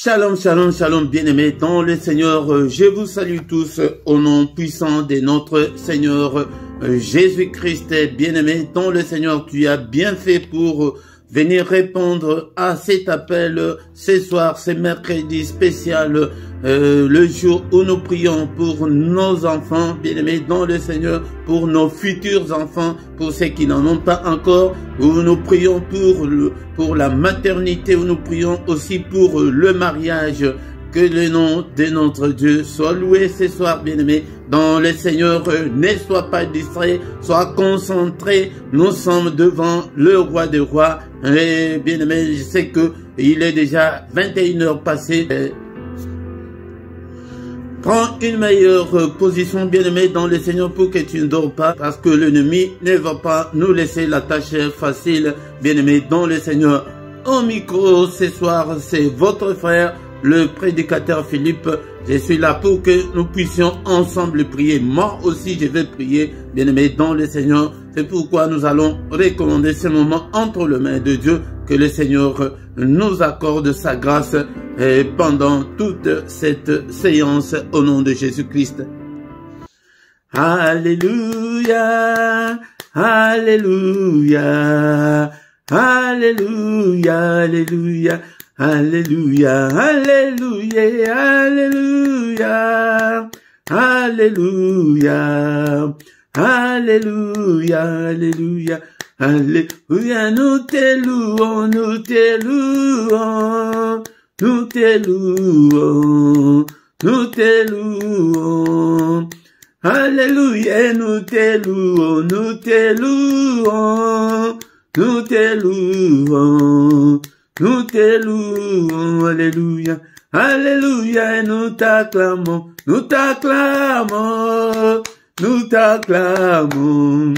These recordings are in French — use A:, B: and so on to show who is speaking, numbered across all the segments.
A: Shalom, shalom, shalom, bien-aimés dans le Seigneur. Je vous salue tous au nom puissant de notre Seigneur Jésus-Christ. Bien-aimés dans le Seigneur, tu as bien fait pour venir répondre à cet appel ce soir, ce mercredi spécial, le jour où nous prions pour nos enfants, bien-aimés dans le Seigneur, pour nos futurs enfants, pour ceux qui n'en ont pas encore, où nous prions pour la maternité, où nous prions aussi pour le mariage. Que le nom de notre Dieu soit loué ce soir, bien-aimés dans le Seigneur. Ne sois pas distrait, sois concentré. Nous sommes devant le roi des rois. Et bien-aimés, je sais que il est déjà 21h passées. Prends une meilleure position, bien-aimé dans le Seigneur, pour que tu ne dors pas, parce que l'ennemi ne va pas nous laisser la tâche facile, bien-aimé dans le Seigneur. Au micro ce soir, c'est votre frère, le prédicateur Philippe. Je suis là pour que nous puissions ensemble prier. Moi aussi, je vais prier, bien-aimé dans le Seigneur. C'est pourquoi nous allons recommander ce moment entre les mains de Dieu. Que le Seigneur nous accorde sa grâce pendant toute cette séance au nom de Jésus-Christ. Alléluia, alléluia, alléluia, alléluia. Alléluia, alléluia, alléluia, alléluia, alléluia, alléluia, alléluia, nous te louons, nous te louons, nous te louons, nous te louons, alléluia, nous te louons, nous te louons, nous te louons. Nous te louons, alléluia, alléluia, nous t'acclamons, nous t'acclamons, nous t'acclamons,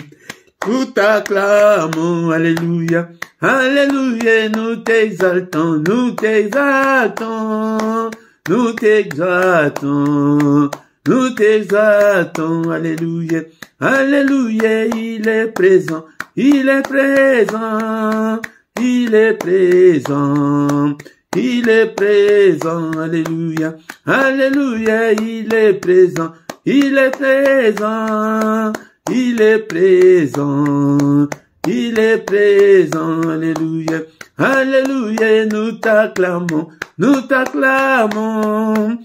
A: nous t'acclamons, alléluia, alléluia, nous t'exaltons, nous t'exaltons, nous t'exaltons, nous t'exaltons, alléluia, alléluia, il est présent, il est présent. Il est présent, il est présent, alléluia, alléluia, il est présent, il est présent, il est présent, il est présent, alléluia, alléluia, nous t'acclamons, nous t'acclamons,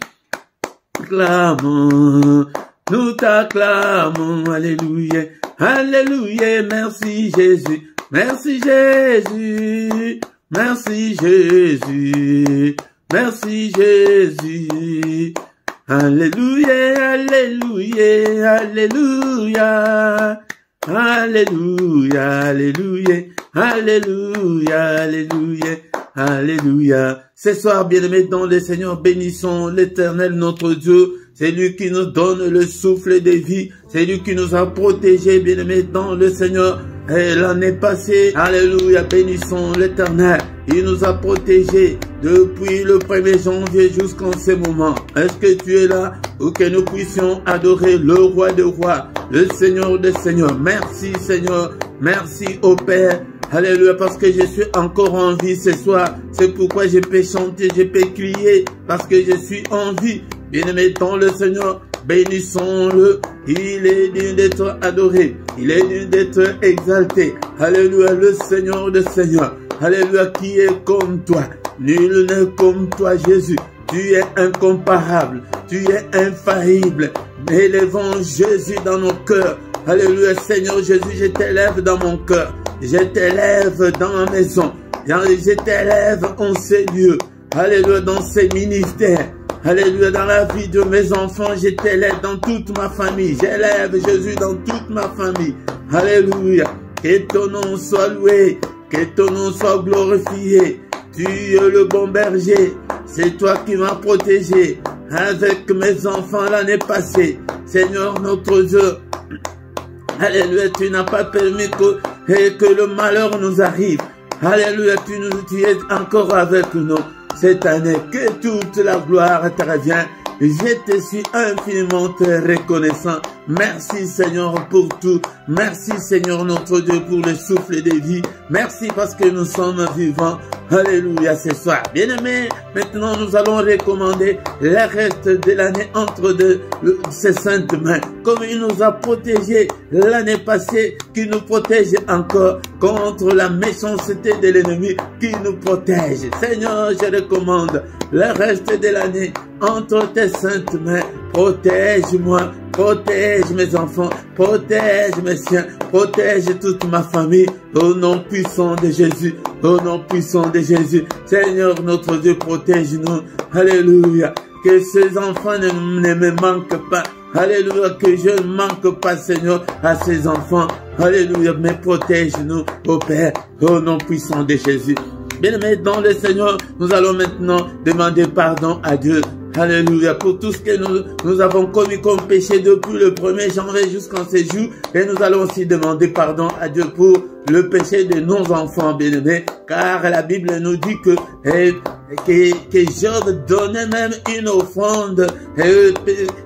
A: clamons, nous t'acclamons, alléluia, alléluia, merci Jésus. Merci Jésus, merci Jésus, merci Jésus. Alléluia, alléluia, alléluia, alléluia, alléluia, alléluia, alléluia, alléluia. Ce soir, bien-aimés dans le Seigneur, bénissons l'Éternel notre Dieu. C'est lui qui nous donne le souffle de vie. C'est lui qui nous a protégés, bien-aimés dans le Seigneur. Et l'année passée, alléluia, bénissons l'Éternel. Il nous a protégés depuis le 1er janvier jusqu'en ce moment. Est-ce que tu es là pour que nous puissions adorer le roi des rois, le Seigneur des seigneurs? Merci Seigneur, merci au Père. Alléluia, parce que je suis encore en vie ce soir. C'est pourquoi je peux chanter, je peux crier, parce que je suis en vie. Bien-aimé dans le Seigneur, bénissons-le. Il est digne d'être adoré. Il est digne d'être exalté. Alléluia, le Seigneur des seigneurs. Alléluia, qui est comme toi? Nul n'est comme toi, Jésus. Tu es incomparable. Tu es infaillible. Élevons Jésus dans nos cœurs. Alléluia, Seigneur Jésus, je t'élève dans mon cœur. Je t'élève dans ma maison. Je t'élève en ces lieux. Alléluia, dans ces ministères. Alléluia, dans la vie de mes enfants, je t'élève dans toute ma famille. J'élève Jésus dans toute ma famille. Alléluia. Que ton nom soit loué. Que ton nom soit glorifié. Tu es le bon berger. C'est toi qui m'as protégé avec mes enfants l'année passée. Seigneur notre Dieu. Alléluia, tu n'as pas permis que le malheur nous arrive. Alléluia, tu es encore avec nous cette année. Que toute la gloire te revient. Je te suis infiniment reconnaissant. Merci Seigneur pour tout. Merci Seigneur notre Dieu pour le souffle de vie. Merci parce que nous sommes vivants. Alléluia ce soir. Bien-aimés, maintenant nous allons recommander le reste de l'année entre ses saintes mains. Comme il nous a protégés l'année passée, qu'il nous protège encore contre la méchanceté de l'ennemi, qui nous protège. Seigneur, je recommande le reste de l'année entre tes saintes mains. Protège-moi, protège mes enfants, protège mes siens, protège toute ma famille. Au nom puissant de Jésus, au nom puissant de Jésus. Seigneur notre Dieu, protège-nous. Alléluia. Que ces enfants ne me manquent pas. Alléluia, que je ne manque pas, Seigneur, à ces enfants. Alléluia, mais protège-nous, ô Père, au nom puissant de Jésus. Bien-aimés dans le Seigneur, nous allons maintenant demander pardon à Dieu. Alléluia, pour tout ce que nous avons commis comme péché depuis le 1er janvier jusqu'en ce jour. Et nous allons aussi demander pardon à Dieu pour le péché de nos enfants bien-aimés. Car la Bible nous dit que Job donnait même une offrande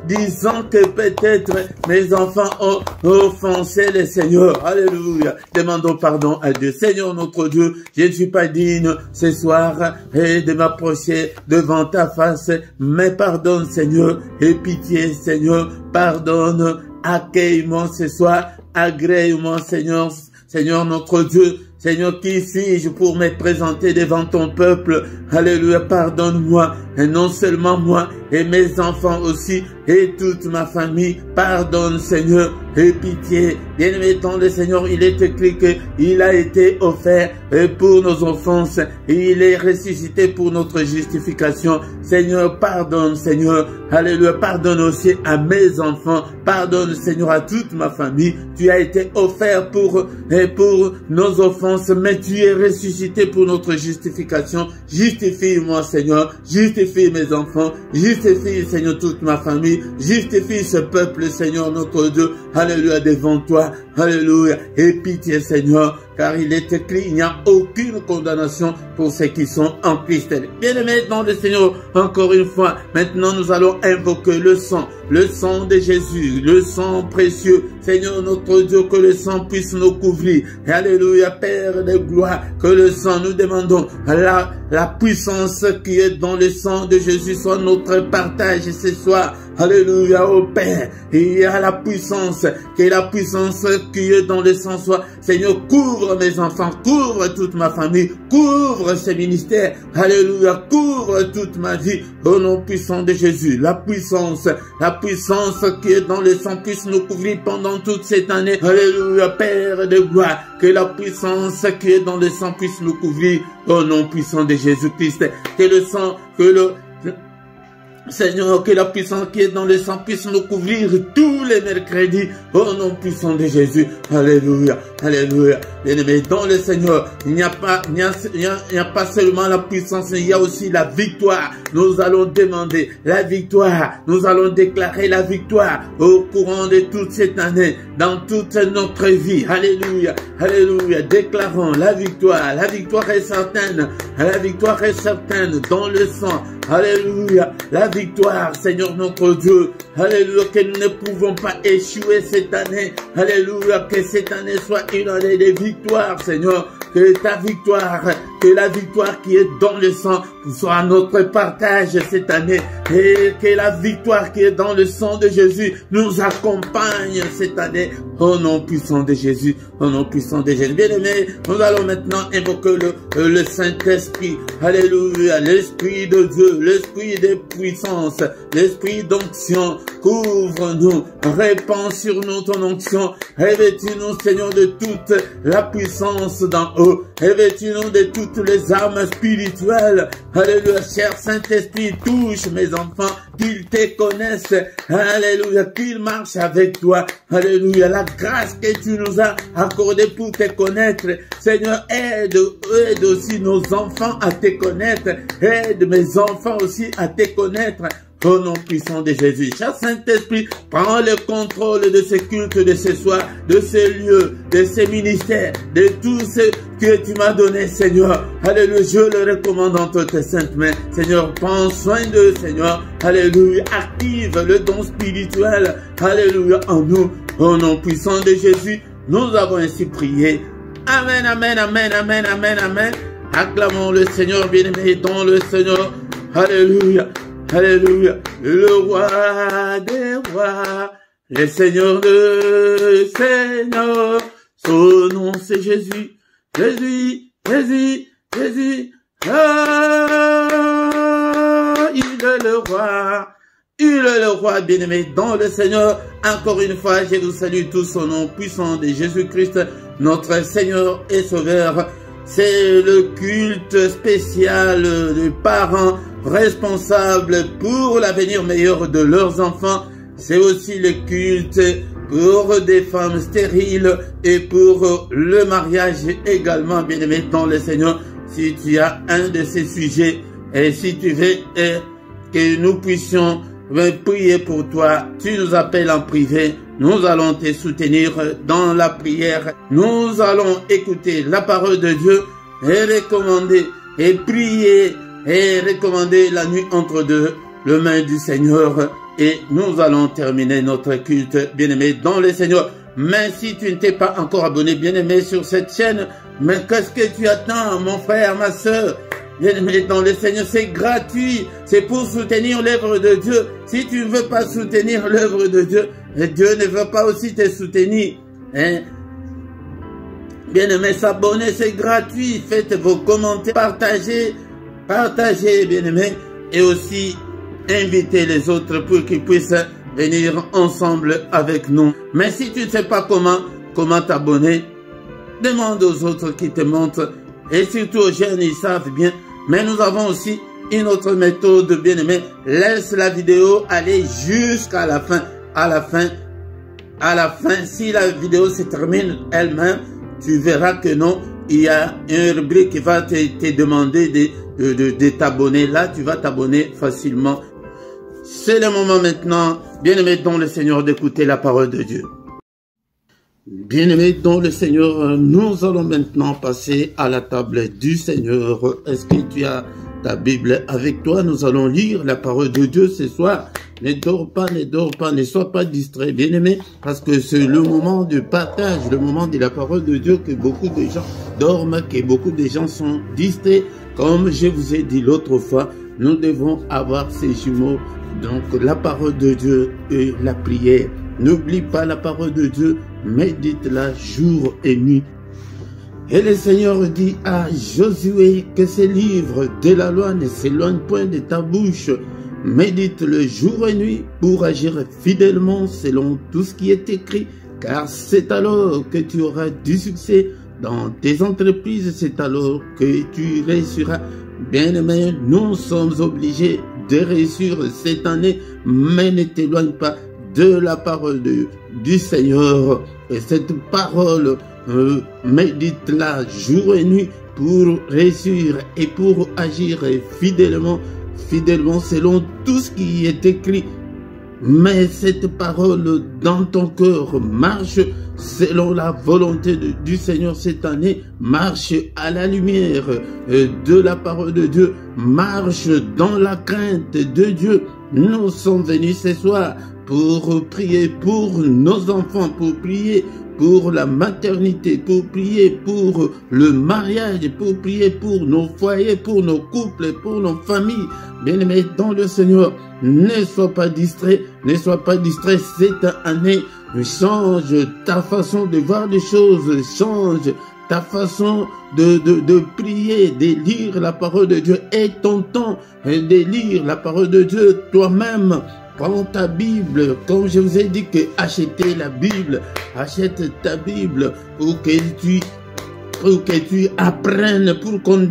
A: disant que peut-être mes enfants ont offensé le Seigneur. Alléluia. Demandons pardon à Dieu. Seigneur notre Dieu, je ne suis pas digne ce soir de m'approcher devant ta face, mais pardonne Seigneur, et pitié Seigneur, pardonne, accueille-moi ce soir, agrée-moi Seigneur, Seigneur notre Dieu. Seigneur, qui suis-je pour me présenter devant ton peuple? Alléluia, pardonne-moi, et non seulement moi, et mes enfants aussi, et toute ma famille. Pardonne, Seigneur, et pitié. Bien-aimé dans le Seigneur, il est écrit qu'il a été offert pour nos offenses, et il est ressuscité pour notre justification. Seigneur, pardonne, Seigneur. Alléluia, pardonne aussi à mes enfants. Pardonne, Seigneur, à toute ma famille. Tu as été offert pour nos offenses, mais tu es ressuscité pour notre justification. Justifie-moi, Seigneur. Justifie mes enfants. Justifie, Seigneur, toute ma famille. Justifie ce peuple, Seigneur, notre Dieu. Alléluia, devant toi. Alléluia. Et pitié, Seigneur, car il est écrit, il n'y a aucune condamnation pour ceux qui sont en Christ. Bien-aimés dans le Seigneur, encore une fois, maintenant nous allons invoquer le sang de Jésus, le sang précieux. Seigneur notre Dieu, que le sang puisse nous couvrir. Alléluia, Père de gloire, que le sang, nous demandons la puissance qui est dans le sang de Jésus soit notre partage ce soir. Alléluia, ô Père, il y a la puissance, que la puissance qui est dans le sang soit, Seigneur, couvre mes enfants, couvre toute ma famille, couvre ce ministère. Alléluia, couvre toute ma vie, au nom puissant de Jésus. La puissance qui est dans le sang puisse nous couvrir pendant toute cette année. Alléluia, Père de gloire, que la puissance qui est dans le sang puisse nous couvrir, au nom puissant de Jésus-Christ. Que le sang, Seigneur, que la puissance qui est dans le sang puisse nous couvrir tous les mercredis, au nom puissant de Jésus. Alléluia, alléluia. Bien-aimés dans le Seigneur, il n'y a pas seulement la puissance, il y a aussi la victoire. Nous allons demander la victoire. Nous allons déclarer la victoire au courant de toute cette année, dans toute notre vie. Alléluia, alléluia. Déclarons la victoire. La victoire est certaine. La victoire est certaine dans le sang. Alléluia. La victoire, Seigneur notre Dieu. Alléluia, que nous ne pouvons pas échouer cette année. Alléluia, que cette année soit une année de victoire, Seigneur. Que ta victoire, que la victoire qui est dans le sang soit notre partage cette année. Et que la victoire qui est dans le sang de Jésus nous accompagne cette année. Au nom puissant de Jésus, au nom puissant de Jésus. Bien-aimés, nous allons maintenant invoquer le Saint-Esprit. Alléluia, l'Esprit de Dieu, l'Esprit de puissance, l'Esprit d'onction. Couvre-nous, répands sur nous ton onction. Revêtis-nous, Seigneur, de toute la puissance d'en haut. Revêtis-nous de toutes les armes spirituelles. Alléluia, cher Saint-Esprit, touche mes enfants, qu'ils te connaissent. Alléluia, qu'ils marchent avec toi. Alléluia, la grâce que tu nous as accordée pour te connaître. Seigneur, aide aussi nos enfants à te connaître. Aide mes enfants aussi à te connaître. au nom puissant de Jésus. Cher Saint-Esprit, prends le contrôle de ce culte, de ce soir, de ces lieux, de ces ministères, de tout ce que tu m'as donné, Seigneur. Alléluia, je le recommande entre tes saintes mains. Seigneur, prends soin d'eux, Seigneur. Alléluia, active le don spirituel. Alléluia, en nous, au nom puissant de Jésus. Nous avons ainsi prié. Amen, amen, amen, amen, amen, amen. Acclamons le Seigneur, bien-aimé, dans le Seigneur. Alléluia, alléluia. Le roi des rois, le Seigneur de Seigneur. Son nom c'est Jésus, Jésus, Jésus, Jésus. Ah, il est le roi. Il est le roi bien-aimé dans le Seigneur. Encore une fois, je vous salue tous au nom puissant de Jésus-Christ, notre Seigneur et Sauveur. C'est le culte spécial des parents responsables pour l'avenir meilleur de leurs enfants. C'est aussi le culte pour des femmes stériles et pour le mariage également, bien-aimé dans le Seigneur. Si tu as un de ces sujets et si tu veux que nous puissions prier pour toi, tu nous appelles en privé. Nous allons te soutenir dans la prière. Nous allons écouter la parole de Dieu et recommander et prier et recommander la nuit entre deux les mains du Seigneur. Et nous allons terminer notre culte, bien-aimé, dans le Seigneur. Mais si tu ne t'es pas encore abonné, bien-aimé, sur cette chaîne, mais qu'est-ce que tu attends, mon frère, ma soeur? Bien-aimé dans le Seigneur, c'est gratuit. C'est pour soutenir l'œuvre de Dieu. Si tu ne veux pas soutenir l'œuvre de Dieu, Dieu ne veut pas aussi te soutenir. Hein? Bien-aimé, s'abonner, c'est gratuit. Faites vos commentaires, partagez, bien-aimé. Et aussi, invitez les autres pour qu'ils puissent venir ensemble avec nous. Mais si tu ne sais pas comment t'abonner, demande aux autres qui te montrent. Et surtout aux jeunes, ils savent bien. Mais nous avons aussi une autre méthode, bien-aimé. Laisse la vidéo aller jusqu'à la fin. À la fin, si la vidéo se termine elle-même, tu verras que non, il y a une rubrique qui va te demander de t'abonner. Là, tu vas t'abonner facilement. C'est le moment maintenant, bien-aimé dans le Seigneur, d'écouter la parole de Dieu. Bien-aimés dans le Seigneur, nous allons maintenant passer à la table du Seigneur. Est-ce que tu as ta Bible avec toi? Nous allons lire la parole de Dieu ce soir. Ne dors pas, ne sois pas distrait, bien-aimé, parce que c'est le moment de partage, le moment de la parole de Dieu que beaucoup de gens dorment, que beaucoup de gens sont distraits. Comme je vous ai dit l'autre fois, nous devons avoir ces jumeaux, donc la parole de Dieu et la prière. N'oublie pas la parole de Dieu, médite-la jour et nuit. Et le Seigneur dit à Josué que ces livres de la loi ne s'éloignent point de ta bouche. Médite-le jour et nuit pour agir fidèlement selon tout ce qui est écrit, car c'est alors que tu auras du succès dans tes entreprises, c'est alors que tu réussiras. Bien-aimé, nous sommes obligés de réussir cette année, mais ne t'éloigne pas de la parole du Seigneur. Et cette parole, médite-la jour et nuit pour réussir et pour agir fidèlement selon tout ce qui est écrit. Mais cette parole dans ton cœur marche selon la volonté du Seigneur cette année, marche à la lumière de la parole de Dieu, marche dans la crainte de Dieu. Nous sommes venus ce soir pour prier pour nos enfants, pour prier pour la maternité, pour prier pour le mariage, pour prier pour nos foyers, pour nos couples, pour nos familles. Bien-aimés dans le Seigneur, ne sois pas distrait cette année. Change ta façon de voir les choses, change ta façon de prier, de lire la parole de Dieu. Et ton temps de lire la parole de Dieu toi-même. Prends ta Bible, comme je vous ai dit que achetez la Bible, achète ta Bible pour que tu apprennes, pour qu'on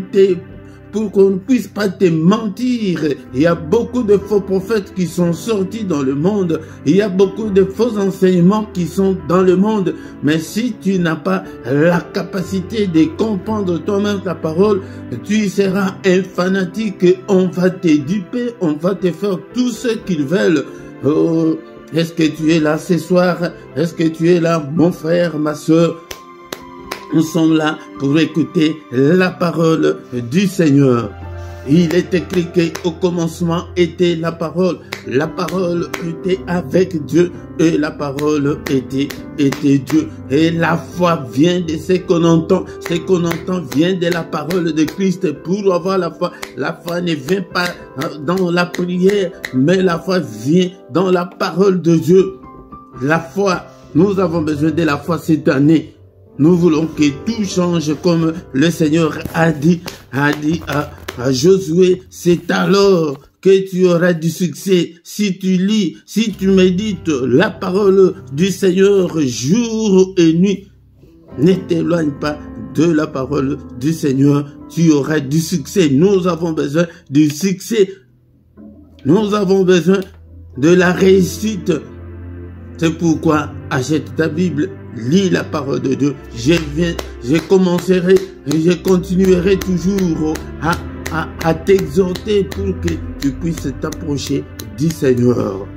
A: pour qu'on ne puisse pas te mentir. Il y a beaucoup de faux prophètes qui sont sortis dans le monde. Il y a beaucoup de faux enseignements qui sont dans le monde. Mais si tu n'as pas la capacité de comprendre toi-même ta parole, tu seras un fanatique. On va te duper, on va te faire tout ce qu'ils veulent. Oh, est-ce que tu es là ce soir? Est-ce que tu es là, mon frère, ma soeur? Nous sommes là pour écouter la parole du Seigneur. Il est écrit qu'au commencement était la parole. La parole était avec Dieu et la parole était Dieu. Et la foi vient de ce qu'on entend. Ce qu'on entend vient de la parole de Christ. Pour avoir la foi ne vient pas dans la prière, mais la foi vient dans la parole de Dieu. La foi, nous avons besoin de la foi cette année. Nous voulons que tout change comme le Seigneur a dit à Josué. C'est alors que tu auras du succès. Si tu lis, si tu médites la parole du Seigneur jour et nuit, ne t'éloigne pas de la parole du Seigneur. Tu auras du succès. Nous avons besoin du succès. Nous avons besoin de la réussite. C'est pourquoi achète ta Bible, lis la parole de Dieu. Je commencerai et je continuerai toujours à t'exhorter pour que tu puisses t'approcher du Seigneur.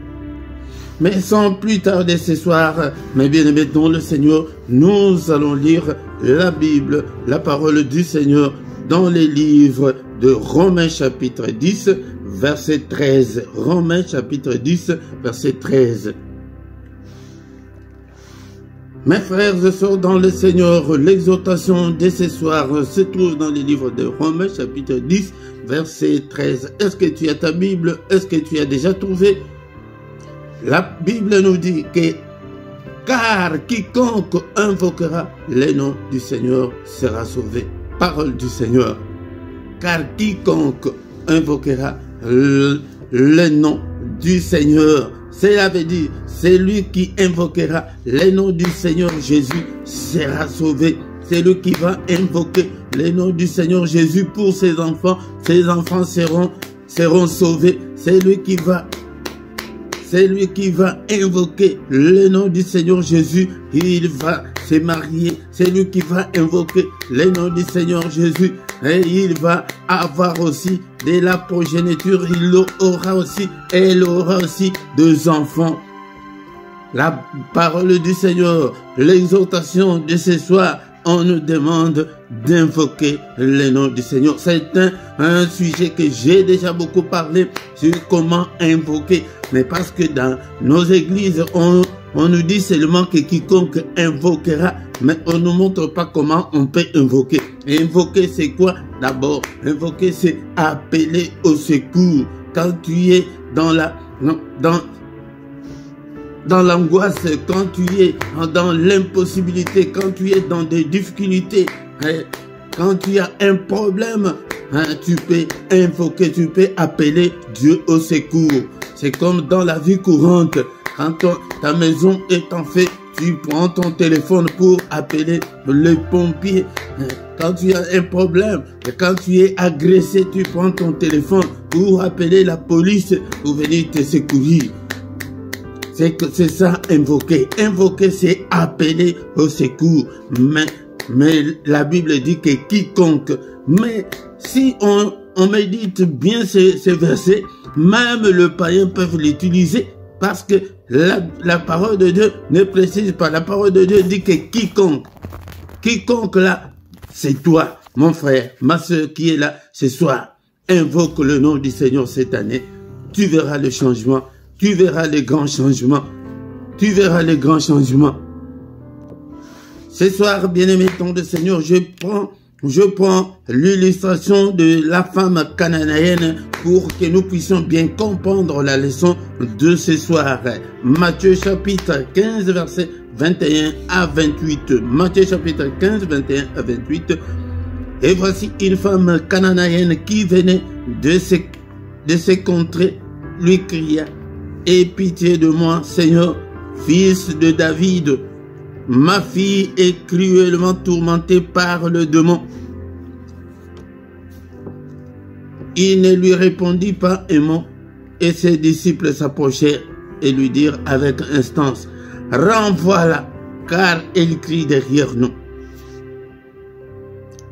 A: Mais sans plus tarder ce soir, mes bien-aimés dans le Seigneur, nous allons lire la Bible, la parole du Seigneur, dans les livres de Romains chapitre 10, verset 13. Romains chapitre 10, verset 13. Mes frères et sœurs dans le Seigneur, l'exhortation de ce soir se trouve dans les livres de Romains chapitre 10, verset 13. Est-ce que tu as ta Bible? Est-ce que tu as déjà trouvé? La Bible nous dit que car quiconque invoquera le nom du Seigneur sera sauvé. Parole du Seigneur. Car quiconque invoquera le nom du Seigneur, cela veut dire, celui qui invoquera le nom du Seigneur Jésus sera sauvé. C'est lui qui va invoquer le nom du Seigneur Jésus pour ses enfants seront sauvés. C'est lui qui va invoquer le nom du Seigneur Jésus, il va se marier. C'est lui qui va invoquer le nom du Seigneur Jésus et il va avoir aussi de la progéniture. Elle aura aussi deux enfants. La parole du Seigneur, l'exhortation de ce soir, on nous demande d'invoquer le nom du Seigneur. C'est un sujet que j'ai déjà beaucoup parlé sur comment invoquer. Mais parce que dans nos églises, on nous dit seulement que quiconque invoquera, mais on ne nous montre pas comment on peut invoquer. Et invoquer, c'est quoi? D'abord, invoquer, c'est appeler au secours. Quand tu es dans l'angoisse, quand tu es dans l'impossibilité, quand tu es dans des difficultés, quand tu as un problème, tu peux invoquer, tu peux appeler Dieu au secours. C'est comme dans la vie courante. Quand ta maison est en feu, tu prends ton téléphone pour appeler les pompiers. Quand tu as un problème, quand tu es agressé, tu prends ton téléphone pour appeler la police pour venir te secourir. C'est ça, invoquer. Invoquer, c'est appeler au secours. Mais la Bible dit que quiconque. Mais si on médite bien ces versets, même le païen peut l'utiliser parce que la parole de Dieu ne précise pas. La parole de Dieu dit que quiconque. Quiconque là, c'est toi, mon frère, ma soeur qui est là ce soir. Invoque le nom du Seigneur cette année. Tu verras le changement. Tu verras les grands changements. Tu verras les grands changements. Ce soir, bien-aimé, ton de Seigneur, je prends l'illustration de la femme cananéenne pour que nous puissions bien comprendre la leçon de ce soir. Matthieu chapitre 15, verset 21 à 28. Matthieu chapitre 15, 21 à 28. Et voici une femme cananéenne qui venait de ces contrées, lui cria: aie pitié de moi, Seigneur, fils de David. Ma fille est cruellement tourmentée par le démon. Il ne lui répondit pas un mot, et ses disciples s'approchèrent et lui dirent avec instance, « Renvoie-la, car elle crie derrière nous. »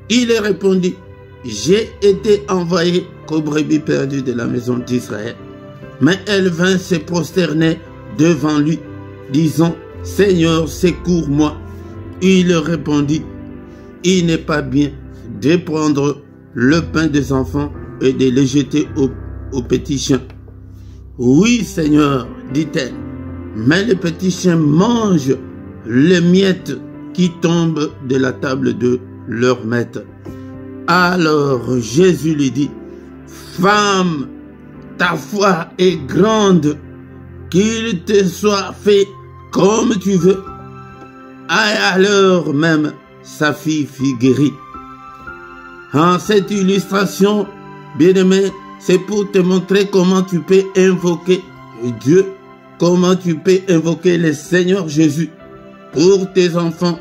A: Il répondit, « J'ai été envoyé qu'aux brebis perdues de la maison d'Israël. » Mais elle vint se prosterner devant lui, disant, « Seigneur, secours-moi. » Il répondit, « Il n'est pas bien de prendre le pain des enfants et de le jeter aux petits chiens. » « Oui, Seigneur, dit-elle, mais les petits chiens mangent les miettes qui tombent de la table de leur maître. » Alors Jésus lui dit, « Femme, ta foi est grande, qu'il te soit fait comme tu veux. » Et à l'heure même, sa fille fut guérie. En cette illustration, bien-aimé, c'est pour te montrer comment tu peux invoquer Dieu, comment tu peux invoquer le Seigneur Jésus pour tes enfants,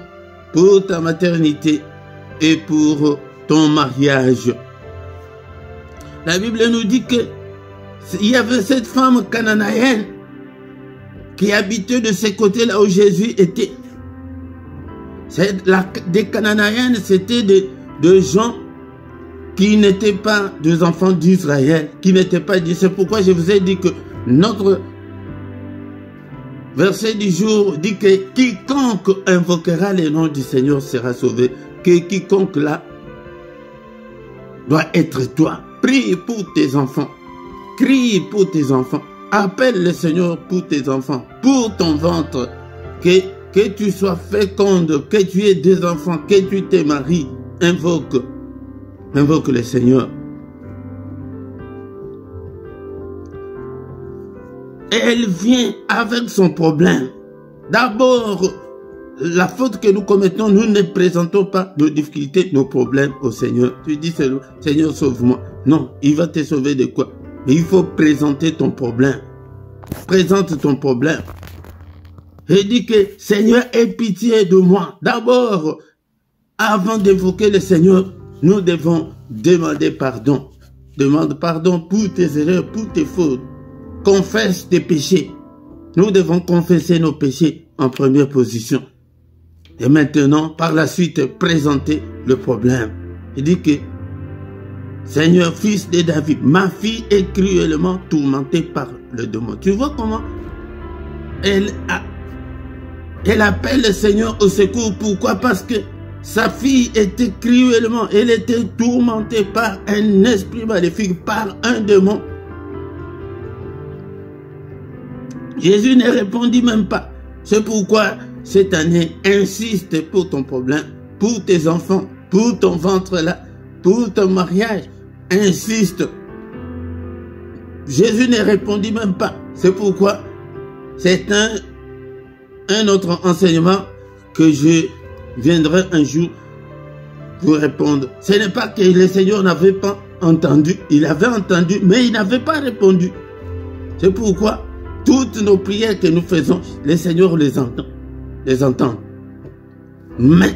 A: pour ta maternité et pour ton mariage. La Bible nous dit que il y avait cette femme cananéenne qui habitait de ce côté là où Jésus était. Des Cananéennes, c'était des gens qui n'étaient pas des enfants d'Israël, qui n'étaient pas dit. C'est pourquoi je vous ai dit que notre verset du jour dit que quiconque invoquera le nom du Seigneur sera sauvé. Que quiconque là doit être toi. Prie pour tes enfants. Crie pour tes enfants. Appelle le Seigneur pour tes enfants, pour ton ventre. Que tu sois féconde, que tu aies des enfants, que tu te maries. Invoque le Seigneur. Et elle vient avec son problème. D'abord, la faute que nous commettons, nous ne présentons pas nos difficultés, nos problèmes au Seigneur. Tu dis, Seigneur, sauve-moi. Non, il va te sauver de quoi? Mais il faut présenter ton problème. Présente ton problème. Et dis que, Seigneur, aie pitié de moi. D'abord, avant d'évoquer le Seigneur, nous devons demander pardon. Demande pardon pour tes erreurs, pour tes fautes. Confesse tes péchés. Nous devons confesser nos péchés en première position. Et maintenant, par la suite, présenter le problème. Il dit que, Seigneur, fils de David, ma fille est cruellement tourmentée par le démon. Tu vois comment elle appelle le Seigneur au secours. Pourquoi? Parce que sa fille était cruellement, elle était tourmentée par un esprit maléfique, par un démon. Jésus ne répondit même pas. C'est pourquoi cette année, insiste pour ton problème, pour tes enfants, pour ton ventre là, pour ton mariage. Insiste. Jésus ne répondit même pas. C'est pourquoi c'est un autre enseignement que je viendrai un jour vous répondre. Ce n'est pas que le Seigneur n'avait pas entendu. Il avait entendu, mais il n'avait pas répondu. C'est pourquoi toutes nos prières que nous faisons, le Seigneur les entend. Mais,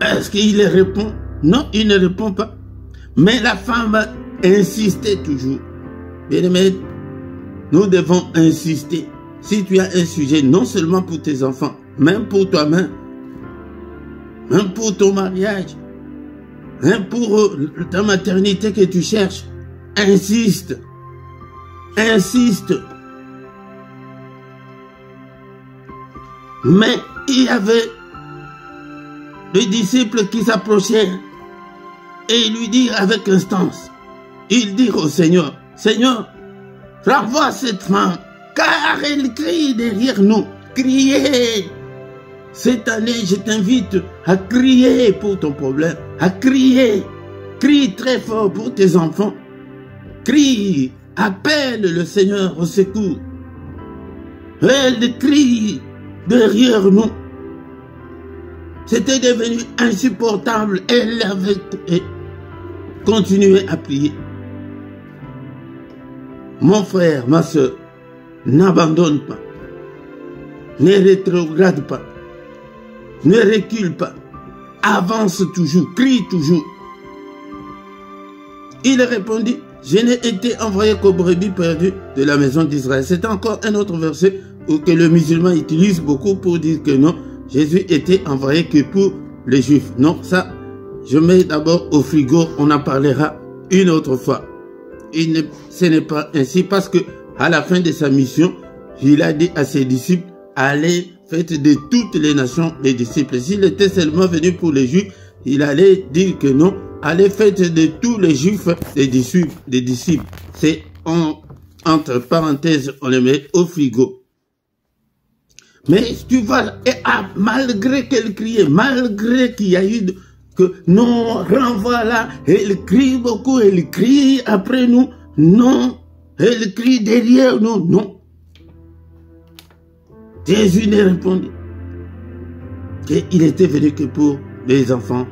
A: est-ce qu'il répond? Non, il ne répond pas. Mais la femme insistait toujours. Bien-aimé, nous devons insister. Si tu as un sujet, non seulement pour tes enfants, même pour toi-même, même pour ton mariage, même pour ta maternité que tu cherches, insiste. Insiste. Mais il y avait des disciples qui s'approchaient et ils lui dirent avec instance, ils dirent au Seigneur, Seigneur, renvoie cette femme, car elle crie derrière nous. Criez. Cette année, je t'invite à crier pour ton problème, à crier. Crie très fort pour tes enfants. Crie, appelle le Seigneur au secours. Elle crie derrière nous. C'était devenu insupportable. Elle avait continué à prier. Mon frère, ma soeur, n'abandonne pas. Ne rétrograde pas. Ne recule pas. Avance toujours. Crie toujours. Il répondit, je n'ai été envoyé qu'aux brebis perdues de la maison d'Israël. C'est encore un autre verset que le musulman utilise beaucoup pour dire que non, Jésus était envoyé que pour les Juifs. Non, ça, je mets d'abord au frigo, on en parlera une autre fois. Ce n'est pas ainsi parce que à la fin de sa mission, il a dit à ses disciples, allez, faites de toutes les nations les disciples. S'il était seulement venu pour les Juifs, il allait dire que non, allez, faites de tous les Juifs des disciples. C'est entre parenthèses, on les met au frigo. Mais tu vois, malgré qu'elle criait, malgré qu'il y a eu que non, renvoie là, elle crie beaucoup, elle crie après nous, non, elle crie derrière nous, non. Jésus ne répondit qu'il était venu que pour les enfants,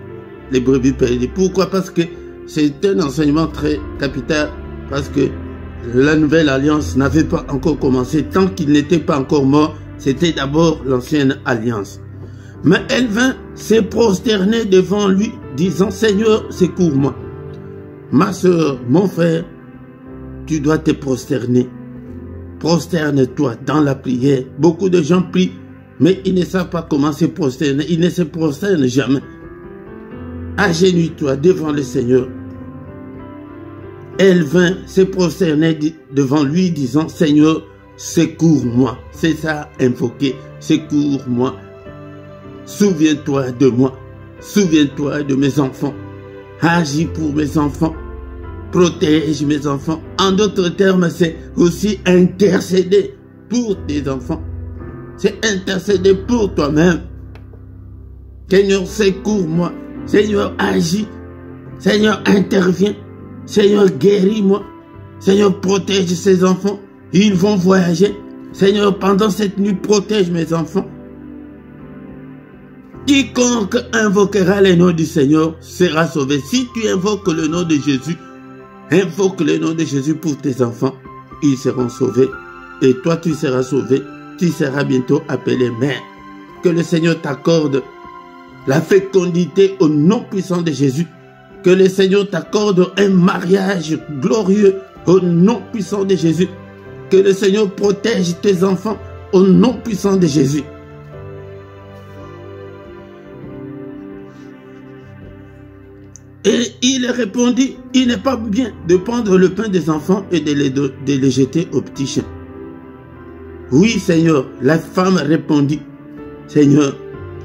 A: les brebis perdues. Pourquoi? Parce que c'est un enseignement très capital, parce que la nouvelle alliance n'avait pas encore commencé, tant qu'il n'était pas encore mort, c'était d'abord l'ancienne alliance. Mais elle vint se prosterner devant lui, disant, Seigneur, secours-moi. Ma soeur, mon frère, tu dois te prosterner. Prosterne-toi dans la prière. Beaucoup de gens prient, mais ils ne savent pas comment se prosterner. Ils ne se prosternent jamais. Agenouille-toi devant le Seigneur. Elle vint se prosterner devant lui, disant, Seigneur, secours-moi. C'est ça, invoquer. Secours-moi. Souviens-toi de moi. Souviens-toi de mes enfants. Agis pour mes enfants. Protège mes enfants. En d'autres termes, c'est aussi intercéder pour tes enfants. C'est intercéder pour toi-même. Seigneur, secours-moi. Seigneur, agis. Seigneur, interviens. Seigneur, guéris-moi. Seigneur, protège ces enfants. Ils vont voyager. Seigneur, pendant cette nuit, protège mes enfants. Quiconque invoquera le nom du Seigneur sera sauvé. Si tu invoques le nom de Jésus, invoque le nom de Jésus pour tes enfants, ils seront sauvés. Et toi, tu seras sauvé. Tu seras bientôt appelé mère. Que le Seigneur t'accorde la fécondité au nom puissant de Jésus. Que le Seigneur t'accorde un mariage glorieux au nom puissant de Jésus. Que le Seigneur protège tes enfants au nom puissant de Jésus. Et il répondit, il n'est pas bien de prendre le pain des enfants et de les jeter aux petits chiens. Oui, Seigneur, la femme répondit, Seigneur,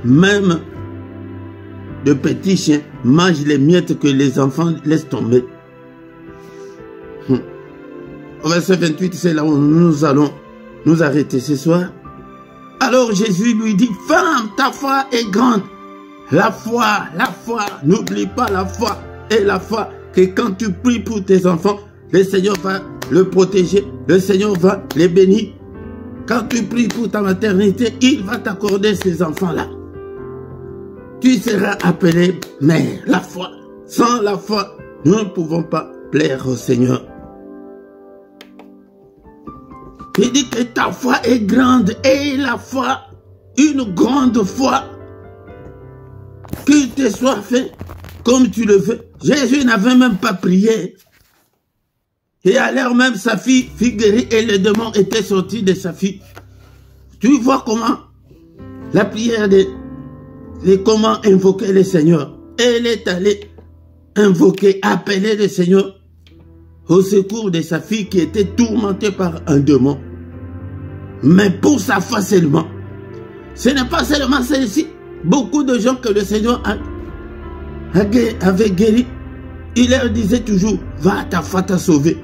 A: même de petits chiens mangent les miettes que les enfants laissent tomber. Au verset 28, c'est là où nous allons nous arrêter ce soir. Alors Jésus lui dit, femme, ta foi est grande. La foi, n'oublie pas la foi et la foi que quand tu pries pour tes enfants, le Seigneur va le protéger, le Seigneur va les bénir. Quand tu pries pour ta maternité, il va t'accorder ces enfants-là. Tu seras appelé mère, la foi. Sans la foi, nous ne pouvons pas plaire au Seigneur. Il dit que ta foi est grande et la foi, une grande foi. Qu'il te soit fait comme tu le veux. Jésus n'avait même pas prié. Et à l'heure même, sa fille guérie et le démon était sorti de sa fille. Tu vois comment la prière de comment invoquer le Seigneur. Elle est allée invoquer, appeler le Seigneur au secours de sa fille qui était tourmentée par un démon. Mais pour sa foi seulement. Ce n'est pas seulement celle-ci. Beaucoup de gens que le Seigneur avait guéri, il leur disait toujours, va, ta foi t'a sauvé.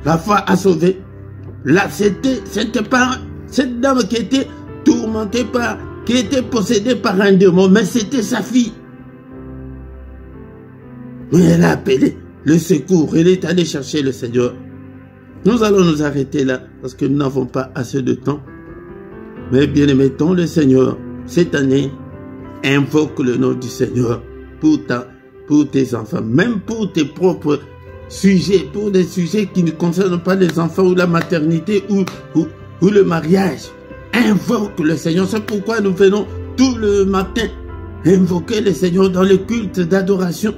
A: La foi a sauvé. Là, c'était pas cette dame qui était tourmentée par, qui était possédée par un démon, mais c'était sa fille. Mais elle a appelé le secours, elle est allée chercher le Seigneur. Nous allons nous arrêter là, parce que nous n'avons pas assez de temps. Mais bien aimons le Seigneur. Cette année, invoque le nom du Seigneur pour tes enfants, même pour tes propres sujets, pour des sujets qui ne concernent pas les enfants ou la maternité ou le mariage. Invoque le Seigneur. C'est pourquoi nous venons tout le matin invoquer le Seigneur dans le culte d'adoration.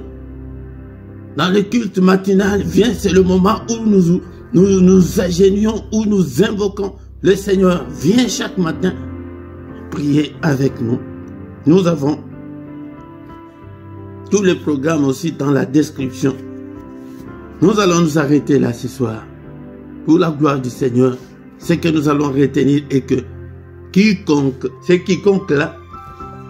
A: dans le culte matinal, viens, c'est le moment où nous agénions, où nous invoquons le Seigneur. Viens chaque matin prier avec nous. Nous avons tous les programmes aussi dans la description. Nous allons nous arrêter là ce soir. Pour la gloire du Seigneur, c'est que nous allons retenir et que quiconque là,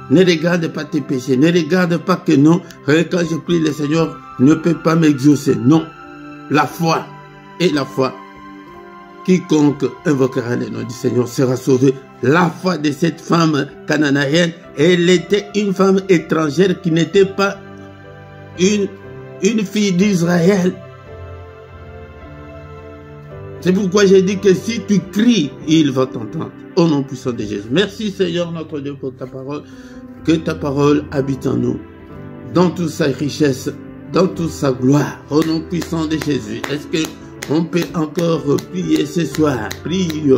A: ne regarde pas tes péchés, ne regarde pas que non, quand je prie le Seigneur ne peut pas m'exaucer. Non, la foi et la foi. Quiconque invoquera le nom du Seigneur sera sauvé. La foi de cette femme cananéenne, elle était une femme étrangère qui n'était pas une fille d'Israël. C'est pourquoi j'ai dit que si tu cries, il va t'entendre. Au nom puissant de Jésus. Merci Seigneur notre Dieu pour ta parole. Que ta parole habite en nous, dans toute sa richesse, dans toute sa gloire. Au nom puissant de Jésus. Est-ce qu'on peut encore prier ce soir? Prie.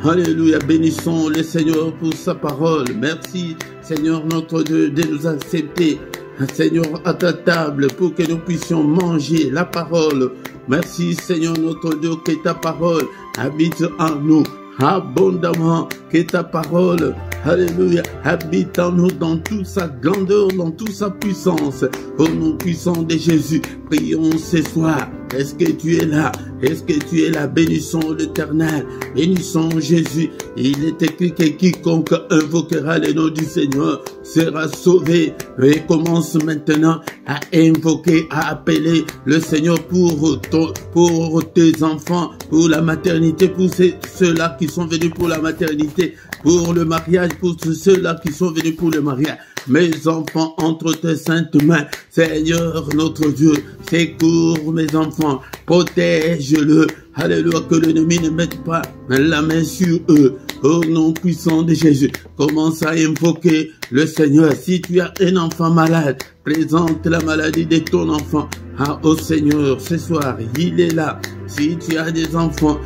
A: Alléluia. Bénissons le Seigneur pour sa parole. Merci Seigneur notre Dieu de nous accepter. Seigneur, à ta table pour que nous puissions manger la parole. Merci Seigneur notre Dieu, que ta parole habite en nous abondamment, que ta parole, alléluia, habite en nous dans toute sa grandeur, dans toute sa puissance. Au nom puissant de Jésus, prions ce soir. Est-ce que tu es là? Est-ce que tu es là? Bénissons l'Éternel, bénissons Jésus. Il est écrit que quiconque invoquera le nom du Seigneur sera sauvé. Et commence maintenant à invoquer, à appeler le Seigneur pour tes enfants, pour la maternité, pour ceux-là qui sont venus pour la maternité, pour le mariage, pour ceux-là qui sont venus pour le mariage. Mes enfants, entre tes saintes mains, Seigneur notre Dieu, secours mes enfants, protège-le, alléluia, que l'ennemi ne mette pas la main sur eux. Au nom puissant de Jésus, commence à invoquer le Seigneur. Si tu as un enfant malade, présente la maladie de ton enfant au Seigneur ce soir, il est là. Si tu as des enfants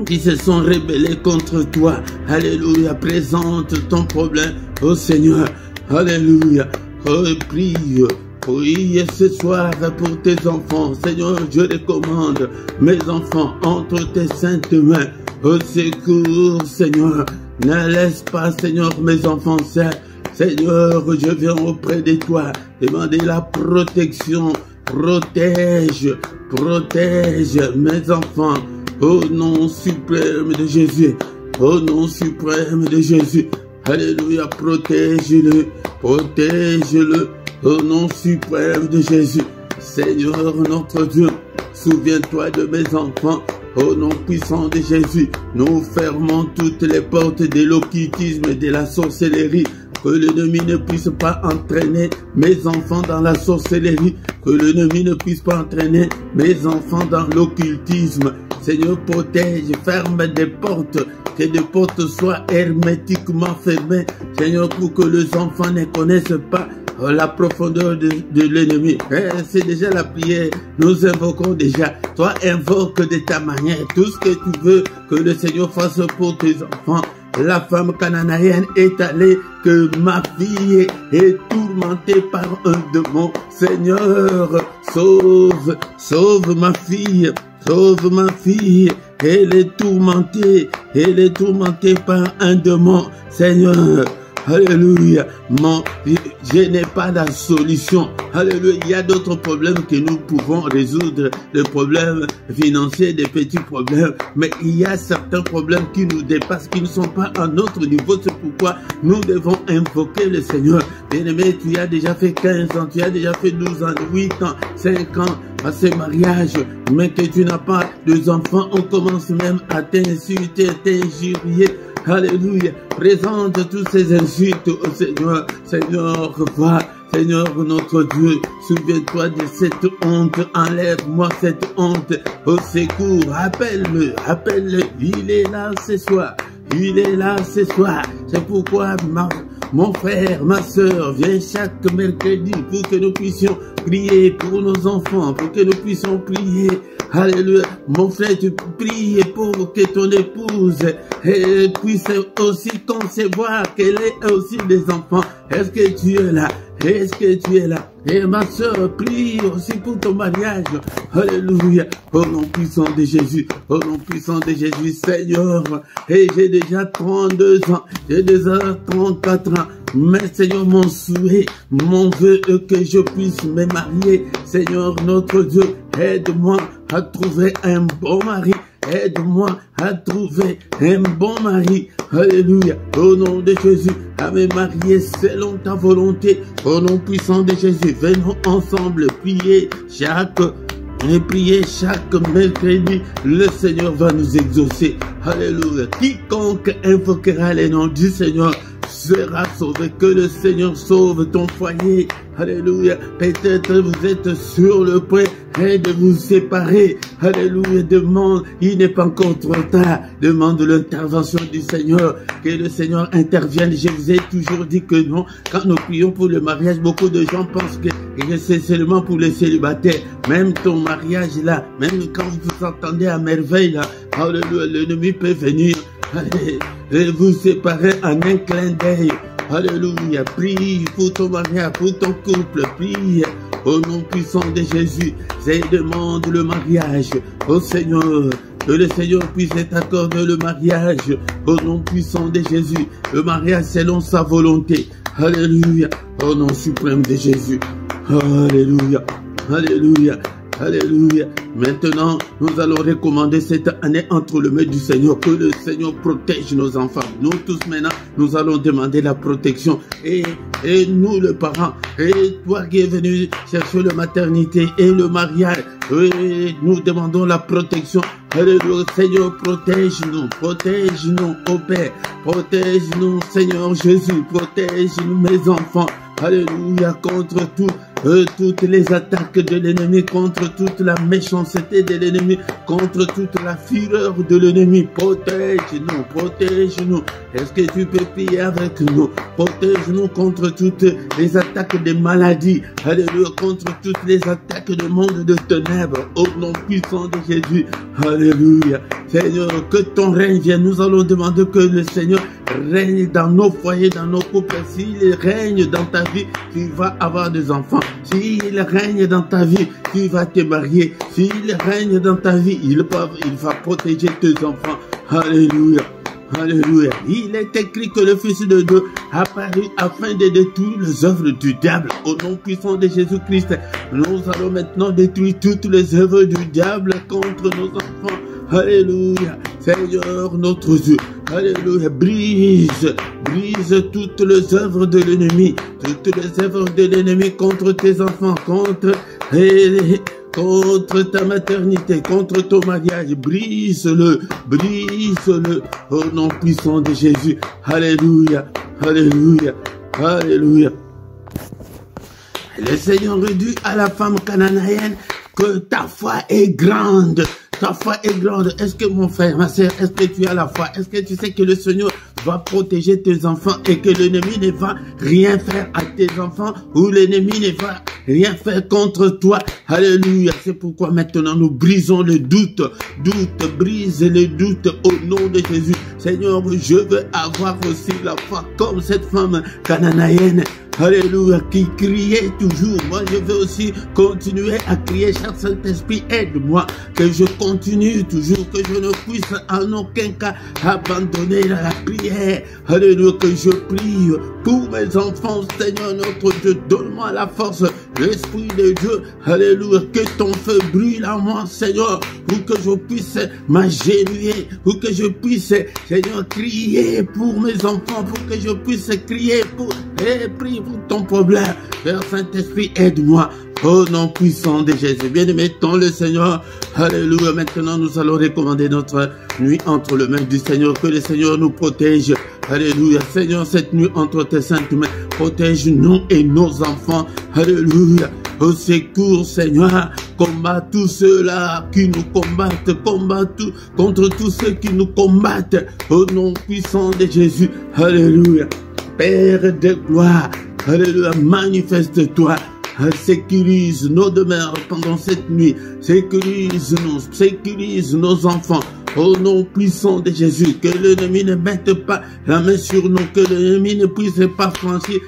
A: qui se sont rebellés contre toi, alléluia, présente ton problème au Seigneur, alléluia. Prie ce soir pour tes enfants. Seigneur, je recommande mes enfants entre tes saintes mains. Au secours, Seigneur, ne laisse pas, Seigneur, mes enfants seuls. Seigneur, je viens auprès de toi, demander la protection. Protège mes enfants. Au nom suprême de Jésus. Au nom suprême de Jésus. Alléluia, protège-le. Protège-le. Au nom suprême de Jésus. Seigneur notre Dieu, souviens-toi de mes enfants. Au nom puissant de Jésus, nous fermons toutes les portes de l'occultisme et de la sorcellerie. Que l'ennemi ne puisse pas entraîner mes enfants dans la sorcellerie. Que l'ennemi ne puisse pas entraîner mes enfants dans l'occultisme. Seigneur, protège, ferme des portes. Que des portes soient hermétiquement fermées. Seigneur, pour que les enfants ne connaissent pas la profondeur de l'ennemi. C'est déjà la prière. Nous invoquons déjà. Toi, invoque de ta manière tout ce que tu veux que le Seigneur fasse pour tes enfants. La femme cananéenne est allée, que ma fille est tourmentée par un démon. Seigneur, sauve ma fille. Sauve ma fille. Elle est tourmentée par un démon. Seigneur, alléluia. Je n'ai pas la solution. Alléluia. Il y a d'autres problèmes que nous pouvons résoudre. Les problèmes financiers, des petits problèmes. Mais il y a certains problèmes qui nous dépassent, qui ne sont pas à notre niveau. C'est pourquoi nous devons invoquer le Seigneur. Bien-aimé, tu as déjà fait 15 ans, tu as déjà fait 12 ans, 8 ans, 5 ans à ce mariage. Mais que tu n'as pas de enfants, on commence même à t'insulter, à t'injurier. Alléluia. Présente toutes ces insultes au Seigneur. Seigneur, va. Seigneur notre Dieu, souviens-toi de cette honte. Enlève-moi cette honte. Au secours, appelle-le. Appelle-le. Il est là ce soir. Il est là ce soir. C'est pourquoi mon frère, ma soeur, viens chaque mercredi pour que nous puissions prier pour nos enfants, pour que nous puissions prier. Alléluia. Mon frère, tu pries pour que ton épouse puisse aussi concevoir qu'elle ait aussi des enfants. Est-ce que tu es là? est-ce que tu es là? Et ma soeur, prie aussi pour ton mariage. Alléluia. Au nom puissant de Jésus. Au nom puissant de Jésus, Seigneur. Et j'ai déjà 32 ans. J'ai déjà 34 ans. Mais Seigneur, mon souhait, mon vœu est que je puisse me marier. Seigneur, notre Dieu, aide-moi à trouver un bon mari. Aide-moi à trouver un bon mari. Alléluia. Au nom de Jésus, à me marier selon ta volonté. Au nom puissant de Jésus, venons ensemble prier chaque mercredi. Le Seigneur va nous exaucer. Alléluia. Quiconque invoquera les noms du Seigneur sera sauvé. Que le Seigneur sauve ton foyer. Alléluia. Peut-être vous êtes sur le point de vous séparer. Alléluia. Demande, il n'est pas encore trop tard. Demande l'intervention du Seigneur. Que le Seigneur intervienne. Je vous ai toujours dit que non. Quand nous prions pour le mariage, beaucoup de gens pensent que c'est seulement pour les célibataires. Même ton mariage là, même quand vous entendez à merveille là, alléluia, l'ennemi peut venir. Allez, et vous séparer en un clin d'œil. Alléluia. Prie pour ton mariage, pour ton couple. Prie au nom puissant de Jésus. Je demande le mariage au Seigneur. Que le Seigneur puisse t'accorder le mariage au nom puissant de Jésus. Le mariage selon sa volonté. Alléluia. Au nom suprême de Jésus. Alléluia. Alléluia. Alléluia. Maintenant, nous allons recommander cette année entre les mains du Seigneur. Que le Seigneur protège nos enfants. Nous tous maintenant, nous allons demander la protection. Et nous, les parents, et toi qui es venu chercher la maternité et le mariage, et nous demandons la protection. Alléluia. Seigneur, protège-nous, ô Père. Protège-nous, Seigneur Jésus. Protège-nous, mes enfants. Alléluia. Contre toutes les attaques de l'ennemi, contre toute la méchanceté de l'ennemi, contre toute la fureur de l'ennemi. Protège-nous, protège-nous. Est-ce que tu peux prier avec nous? Protège-nous contre toutes les attaques des maladies. Alléluia. Contre toutes les attaques du monde de ténèbres. Au nom puissant de Jésus. Alléluia. Seigneur, que ton règne vienne. Nous allons demander que le Seigneur règne dans nos foyers, dans nos couples. S'il règne dans ta vie, tu vas avoir des enfants. S'il règne dans ta vie, tu vas te marier. S'il règne dans ta vie, il va protéger tes enfants. Alléluia. Alléluia. Il est écrit que le Fils de Dieu a paru afin de détruire les œuvres du diable. Au nom puissant de Jésus-Christ, nous allons maintenant détruire toutes les œuvres du diable contre nos enfants. Alléluia. Seigneur notre Dieu. Alléluia. Brise toutes les œuvres de l'ennemi. Toutes les œuvres de l'ennemi contre tes enfants, contre ta maternité, contre ton mariage. Brise-le au nom puissant de Jésus. Alléluia. Alléluia. Alléluia. Le Seigneur dit à la femme cananéenne que ta foi est grande. Ta foi est grande. Est-ce que mon frère, ma soeur, est-ce que tu as la foi? Est-ce que tu sais que le Seigneur va protéger tes enfants et que l'ennemi ne va rien faire à tes enfants ou l'ennemi ne va rien faire contre toi? Alléluia. C'est pourquoi maintenant nous brisons le doute. Brise le doute au nom de Jésus. Seigneur, je veux avoir aussi la foi comme cette femme cananéenne. Alléluia, qui criait toujours. Moi, je veux aussi continuer à crier. Cher Saint-Esprit, aide-moi. Que je continue toujours. Que je ne puisse en aucun cas abandonner la prière. Alléluia, que je prie pour mes enfants. Seigneur notre Dieu, donne-moi la force. L'Esprit de Dieu. Alléluia, que ton feu brûle en moi, Seigneur. Pour que je puisse m'agenouiller. Pour que je puisse, Seigneur, crier pour mes enfants. Pour que je puisse crier pour prier pour ton problème. Père Saint-Esprit, aide-moi. Au nom puissant de Jésus. Bien-aimé, mettons le Seigneur. Alléluia. Maintenant, nous allons recommander notre nuit entre les mains du Seigneur. Que le Seigneur nous protège. Alléluia. Seigneur, cette nuit entre tes saintes mains, protège-nous et nos enfants. Alléluia. Au secours, Seigneur, combat tous ceux-là qui nous combattent, combat contre tous ceux qui nous combattent. Au nom puissant de Jésus. Alléluia. Père de gloire, alléluia, manifeste-toi, sécurise nos demeures pendant cette nuit, sécurise nos enfants, Au nom puissant de Jésus, que l'ennemi ne mette pas la main sur nous, que l'ennemi ne puisse pas franchir,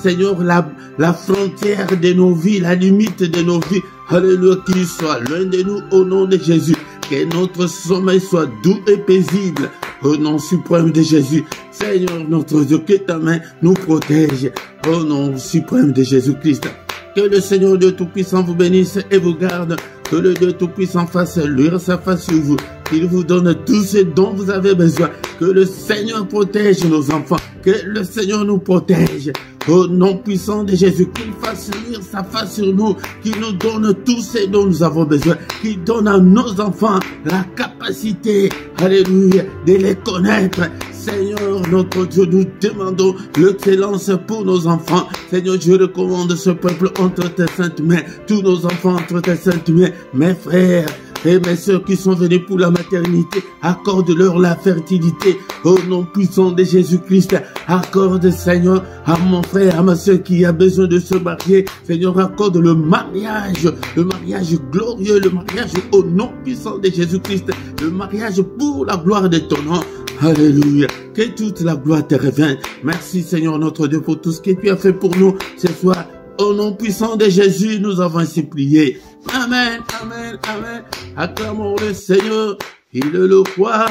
A: Seigneur, la frontière de nos vies, la limite de nos vies. Alléluia, qu'il soit loin de nous au nom de Jésus. Que notre sommeil soit doux et paisible au nom suprême de Jésus. Seigneur notre Dieu, que ta main nous protège au nom suprême de Jésus-Christ. Que le Seigneur Dieu Tout-Puissant vous bénisse et vous garde. Que le Dieu Tout-Puissant fasse luire sa face sur vous. Qu'il vous donne tout ce dont vous avez besoin. Que le Seigneur protège nos enfants. Que le Seigneur nous protège. Au nom puissant de Jésus, qu'il fasse luire sa face sur nous. Qu'il nous donne tout ce dont nous avons besoin. Qu'il donne à nos enfants la capacité, alléluia, de les connaître. Seigneur, notre Dieu, nous demandons l'excellence pour nos enfants. Seigneur, je recommande ce peuple entre tes saintes mains. Tous nos enfants entre tes saintes mains. Mes frères et mes sœurs qui sont venus pour la maternité, accorde-leur la fertilité. Au nom puissant de Jésus-Christ, accorde, Seigneur, à mon frère, à ma sœur qui a besoin de se marier. Seigneur, accorde le mariage glorieux, le mariage au nom puissant de Jésus-Christ, le mariage pour la gloire de ton nom. Alléluia. Que toute la gloire te revienne. Merci, Seigneur, notre Dieu, pour tout ce que tu as fait pour nous ce soir. Au nom puissant de Jésus, nous avons ainsi prié. Amen, amen, amen. Acclamons le Seigneur. Il est le roi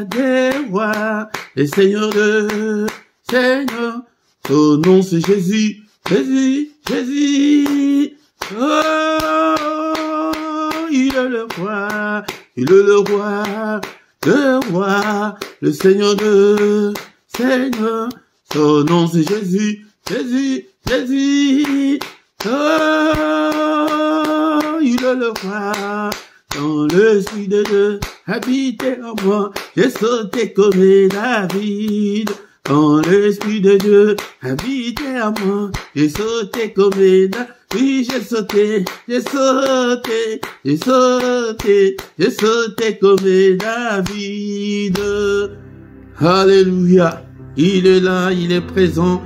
A: des rois, le Seigneur de Seigneur. Son nom c'est Jésus, Jésus, Jésus. Oh, il est le roi, le Seigneur de Seigneur. Son nom c'est Jésus, Jésus, Jésus. Oh, il est le roi. Quand l'Esprit de Dieu habitait en moi, j'ai sauté comme David. Quand l'Esprit de Dieu habitait en moi, j'ai sauté comme David. Oui, j'ai sauté comme David. Alléluia. Il est là, il est présent.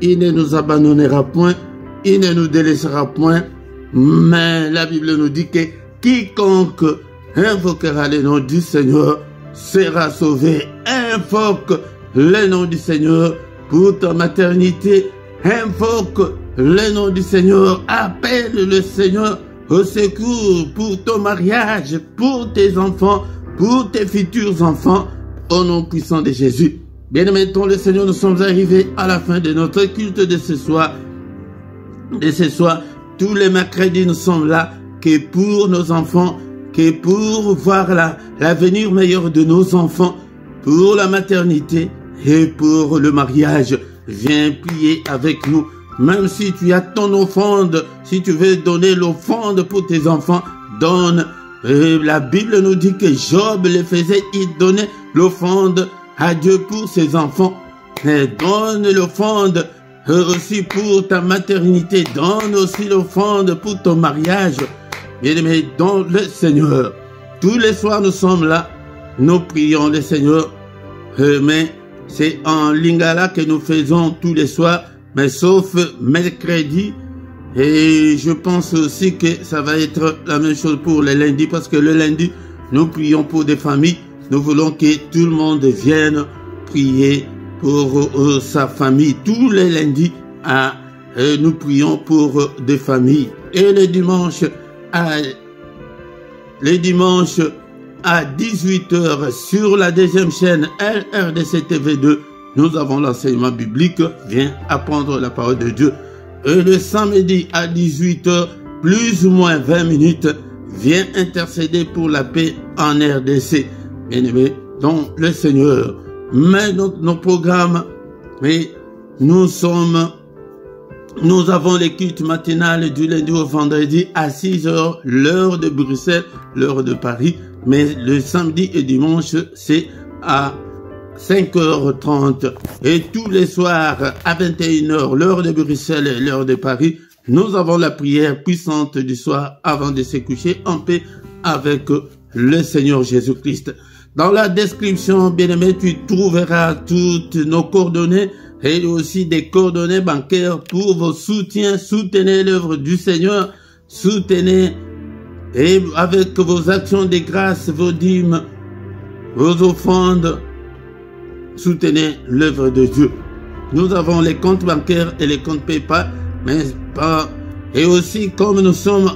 A: Il ne nous abandonnera point. Il ne nous délaissera point. Mais la Bible nous dit que quiconque invoquera le nom du Seigneur sera sauvé. Invoque le nom du Seigneur pour ta maternité. Invoque le nom du Seigneur. Appelle le Seigneur au secours pour ton mariage, pour tes enfants, pour tes futurs enfants. Au nom puissant de Jésus. Bien-aimés, le Seigneur, nous sommes arrivés à la fin de notre culte de ce soir. Tous les mercredis, nous sommes là que pour nos enfants, que pour voir l'avenir meilleur de nos enfants, pour la maternité et pour le mariage. Viens prier avec nous. Même si tu as ton offrande, si tu veux donner l'offrande pour tes enfants, donne. La Bible nous dit que Job le faisait, il donnait l'offrande à Dieu pour ses enfants. Et donne l'offrande aussi pour ta maternité. Donne aussi l'offrande pour ton mariage. Bien-aimés dans le Seigneur. Tous les soirs, nous sommes là. Nous prions le Seigneur. Mais c'est en lingala que nous faisons tous les soirs. Mais sauf mercredi. Et je pense aussi que ça va être la même chose pour le lundi. Parce que le lundi, nous prions pour des familles. Nous voulons que tout le monde vienne prier pour sa famille. Tous les lundis, nous prions pour des familles. Et le dimanche à 18h sur la deuxième chaîne LRDC TV2, nous avons l'enseignement biblique. Viens apprendre la parole de Dieu. Et le samedi à 18h, plus ou moins 20 minutes, viens intercéder pour la paix en RDC. Bien-aimés, dans le Seigneur. Mais nos programmes, mais nous avons les cultes matinales du lundi au vendredi à 6h, l'heure de Bruxelles, l'heure de Paris. Mais le samedi et dimanche, c'est à 5h30. Et tous les soirs à 21h, l'heure de Bruxelles et l'heure de Paris, nous avons la prière puissante du soir avant de se coucher en paix avec le Seigneur Jésus-Christ. Dans la description, bien-aimé, tu trouveras toutes nos coordonnées et aussi des coordonnées bancaires pour vos soutiens. Soutenez l'œuvre du Seigneur, soutenez et avec vos actions de grâce, vos dîmes, vos offrandes, soutenez l'œuvre de Dieu. Nous avons les comptes bancaires et les comptes PayPal, mais pas. Et aussi, comme nous sommes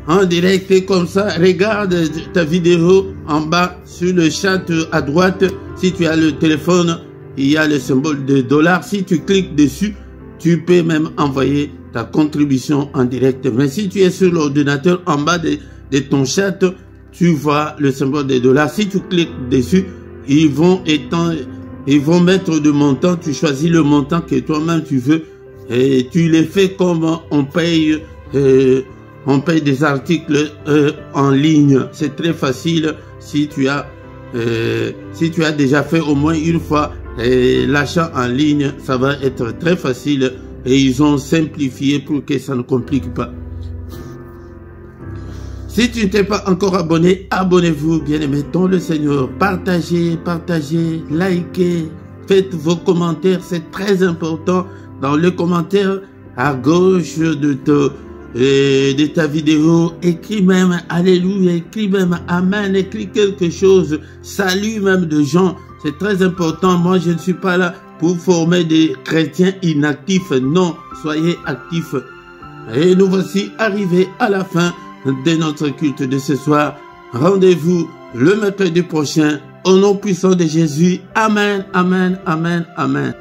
A: en direct et comme ça, regarde ta vidéo en bas sur le chat à droite. Si tu as le téléphone, il y a le symbole de $. Si tu cliques dessus, tu peux même envoyer ta contribution en direct. Mais si tu es sur l'ordinateur, en bas de ton chat, tu vois le symbole des $. Si tu cliques dessus, ils vont mettre de montant. Tu choisis le montant que toi-même tu veux et tu les fais comme on paye des articles en ligne. C'est très facile si tu as déjà fait au moins une fois l'achat en ligne. Ça va être très facile et ils ont simplifié pour que ça ne complique pas. Si tu ne t'es pas encore abonné, abonnez-vous, bien-aimés dans le Seigneur. Partagez, likez, faites vos commentaires, c'est très important. Dans le commentaire à gauche de ta vidéo, écris même Alléluia, écris même Amen, écris quelque chose, salut même de gens. C'est très important. Moi, je ne suis pas là pour former des chrétiens inactifs. Non, soyez actifs. Et nous voici arrivés à la fin de notre culte de ce soir. Rendez-vous le mercredi prochain au nom puissant de Jésus. Amen, amen, amen, amen.